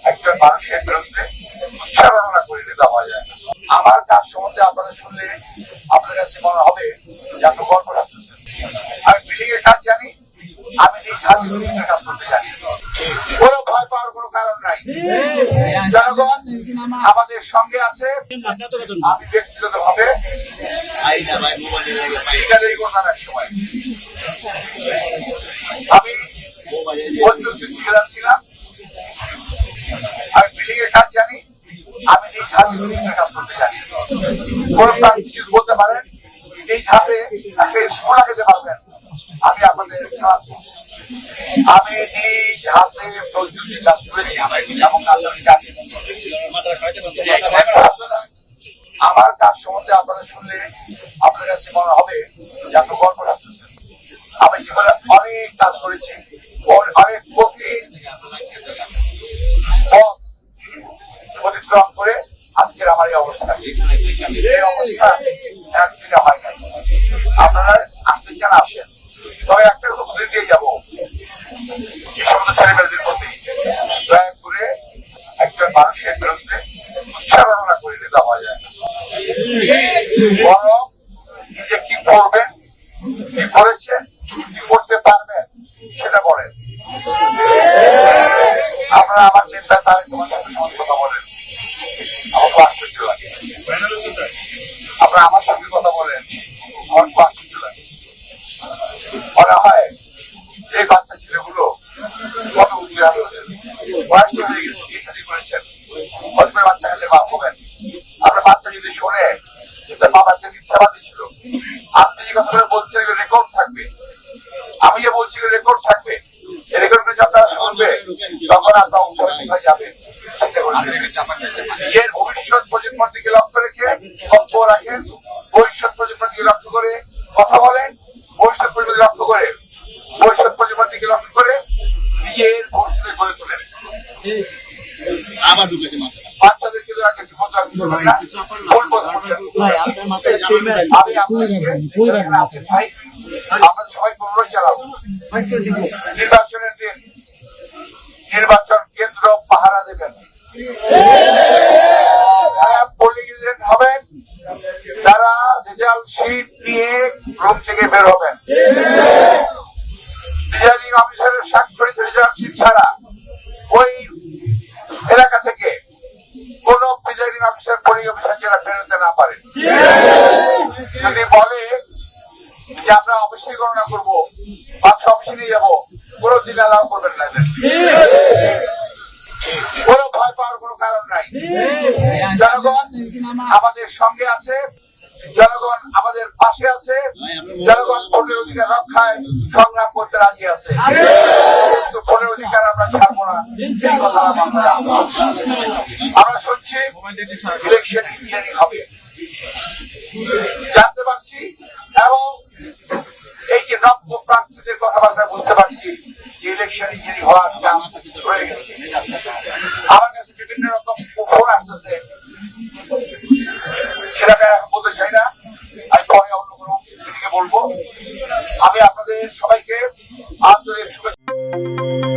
একজন মানুষের বিরুদ্ধে উচ্চারণা করে দেওয়া যায়। আমার কাজ সম্বন্ধে আপনাদের শুনলে আপনাদের কাছে মনে হবে যে আপনি গল্প রাখতেছেন। আমি বিল্ডিং এর কাজ জানি, আমি এই হাতে বিল্ডিং এর কাজ করতে জানি। কোনো ভয় পাওয়ার কোনো কারণ নাই। জনগণ আমাদের সঙ্গে আছে। আমি ব্যক্তিগত ভাবে করতাম এক সময়। আমি ঠিকাদার ছিলাম। আমি বিল্ডিং এর কাজ জানি, আমি এই হাতে বিল্ডিং এর কাজ করতে জানি। কোন প্রান্তিক যদি বলতে পারেন এই হাতে একটা স্কুল লাগাতে পারবেন, আমি আপনাদের সাথ। আমি এই হাতে প্রযুক্তি কাজ করেছি এবং আমার কাজ সম্বন্ধে আপনাদের শুনলে আপনাদের কাছে মনে হবে যে আপনি গল্প রাখতেছেন। আমি জীবনে অনেক কাজ করেছি, অনেক কঠিন পথ অতিক্রম করে আজকের আমার এই অবস্থা। এই অবস্থা একদিনে হয় নাই। আপনারা আসতে চান আসেন, তবে একটা কথা বলে দিয়ে যাবো, এই সমস্ত ছেলেমেয়েদের প্রতি দয়া করে একজন মানুষের বিরুদ্ধে উচ্চারণা করে দেওয়া যায় না। বরং নিজে কি করবেন, কি করেছেন, কি করতে পারবেন সেটা বলেন। আপনারা আমার নেতা তারেক তোমার সাথে সঙ্গে কথা বলেন, আমার খুব আশ্চর্য লাগে। আপনারা আমার সঙ্গে কথা বলেন, আমার খুব আশ্চর্য লাগে। মনে হয় এই বাচ্চা ছেলেগুলো কত উদ্গ্রাহী ওদের বয়স হয়ে গেছে, বিয়ে শাদী করেছেন, হয়তো বাচ্চা কাছে বাপ হবেন। আপনার বাচ্চা যদি শোনে তার বাবাকে মিথ্যাবাদী ছিল, আপনি যে কথাগুলো বলছেন এগুলো রেকর্ড থাকবে। আমি যে বলছি রেকর্ড থাকবে, এই রেকর্ড করে যখন তারা শুনবে তখন আপনার উত্তরে কোথায় যাবে এর ভবিষ্যৎ প্রজন্মের দিকে লক্ষ্য রেখে বক্তব্য রাখেন, ভবিষ্যৎ প্রজন্মের দিকে লক্ষ্য করে কথা বলেন, ভবিষ্যৎ প্রজন্মের লক্ষ্য করে ভবিষ্যৎ প্রজন্মের দিকে লক্ষ্য করে নিজের ভবিষ্যতে গড়ে তোলেন। বাচ্চাদেরকে আমাদের সবাইকে অনুরোধ জানাবো, নির্বাচনের দিন নির্বাচন কেন্দ্র পাহারা দেবেন। যারা পোলিং এজেন্ট হবেন তারা রেজাল্ট শিট নিয়ে রুম থেকে বের হবেন। প্রিজাইডিং অফিসারের স্বাক্ষরিত রেজাল্ট শিট ছাড়া ওই এলাকা থেকে কোন প্রিজাইডিং অফিসার পোলিং অফিসার যারা বেরোতে না পারে, যদি বলে যে আমরা অবশ্যই গণনা করবো, বাক্স অফিসে নিয়ে যাবো, কোনদিন অ্যালাউ করবেন না। কোনো ভয় পাওয়ার কোনো কারণ নাই। জনগণ আমাদের সঙ্গে আছে, জনগণ আমাদের পাশে আছে, জনগণ ভোটের অধিকার রক্ষায় সংগ্রাম করতে রাজি আছে। কিন্তু ভোটের অধিকার আমরা ছাড়বো না, এই কথা আমরা শুনছি ইলেকশন ইঞ্জিনিয়ারিং হবে জানতে পারছি, এবং এই যে নব্য প্রার্থীদের কথাবার্তা বুঝতে পারছি যে ইলেকশন ইঞ্জিনিয়ারিং হওয়ার চান্স রয়ে গেছে। আমার কাছে বিভিন্ন রকম ফোন আসতেছে, সেটা এখন বলতে চাই না, আমি পরে অন্য কোনো দিকে বলবো। আমি আপনাদের সবাইকে আন্তরিক শুভেচ্ছা।